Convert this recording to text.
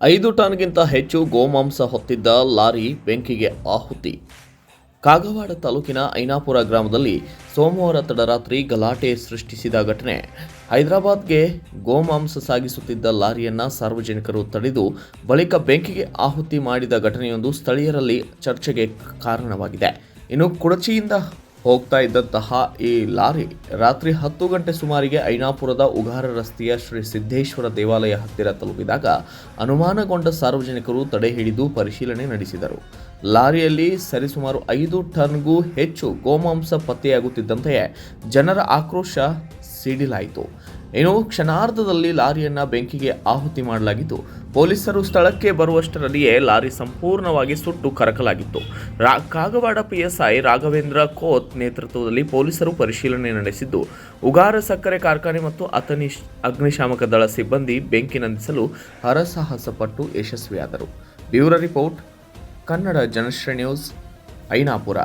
5 ಟನ್ಗಿಂತ ಹೆಚ್ಚು ಗೋಮಾಂಸ ಹೊತ್ತಿದ್ದ ಲಾರಿ ಬೆಂಕಿಗೆ ಆಹುತಿ. ಕಾಗವಾಡ ತಾಲೂಕಿನ ಐನಾಪುರ ಗ್ರಾಮದಲ್ಲಿ ಸೋಮವಾರ ತಡರಾತ್ರಿ ಗಲಾಟೆ ಸೃಷ್ಟಿಸಿದ ಘಟನೆ. ಹೈದರಾಬಾದ್ಗೆ ಗೋಮಾಂಸ ಸಾಗಿಸುತ್ತಿದ್ದ ಲಾರಿಯನ್ನು ಸಾರ್ವಜನಿಕರು ತಡೆದು ಬಳಿಕ ಬೆಂಕಿಗೆ ಆಹುತಿ ಮಾಡಿದ ಘಟನೆಯೊಂದು ಸ್ಥಳೀಯರಲ್ಲಿ ಚರ್ಚೆಗೆ ಕಾರಣವಾಗಿದೆ. ಇನ್ನು ಕುಡಚಿಯಿಂದ ಹೋಗ್ತಾ ಇದ್ದಂತಹ ಈ ಲಾರಿ ರಾತ್ರಿ 10 ಗಂಟೆ ಸುಮಾರಿಗೆ ಐನಾಪುರದ ಉಗಾರ ರಸ್ತೆಯ ಶ್ರೀ ಸಿದ್ದೇಶ್ವರ ದೇವಾಲಯ ಹತ್ತಿರ ತಲುಪಿದಾಗ ಅನುಮಾನಗೊಂಡ ಸಾರ್ವಜನಿಕರು ತಡೆ ಹಿಡಿದು ಪರಿಶೀಲನೆ ನಡೆಸಿದರು. ಲಾರಿಯಲ್ಲಿ ಸರಿಸುಮಾರು 5 ಟನ್ಗೂ ಹೆಚ್ಚು ಗೋಮಾಂಸ ಪತ್ತೆಯಾಗುತ್ತಿದ್ದಂತೆಯೇ ಜನರ ಆಕ್ರೋಶ ಸಿಡಿಲಾಯಿತು. ಇನ್ನು ಕ್ಷಣಾರ್ಧದಲ್ಲಿ ಲಾರಿಯನ್ನು ಬೆಂಕಿಗೆ ಆಹುತಿ ಮಾಡಲಾಗಿದ್ದು, ಪೊಲೀಸರು ಸ್ಥಳಕ್ಕೆ ಬರುವಷ್ಟರಲ್ಲಿಯೇ ಲಾರಿ ಸಂಪೂರ್ಣವಾಗಿ ಸುಟ್ಟು ಕರಕಲಾಗಿತ್ತು. ಕಾಗವಾಡ ಪಿಎಸ್ಐ ರಾಘವೇಂದ್ರ ಕೋತ್ ನೇತೃತ್ವದಲ್ಲಿ ಪೊಲೀಸರು ಪರಿಶೀಲನೆ ನಡೆಸಿದ್ದು, ಉಗಾರ ಸಕ್ಕರೆ ಕಾರ್ಖಾನೆ ಮತ್ತು ಅಗ್ನಿಶಾಮಕ ದಳ ಸಿಬ್ಬಂದಿ ಬೆಂಕಿ ನಂದಿಸಲು ಹರಸಾಹಸ ಪಟ್ಟು ಯಶಸ್ವಿಯಾದರು. Bureau report, Kannada Janasri news, Ainapur.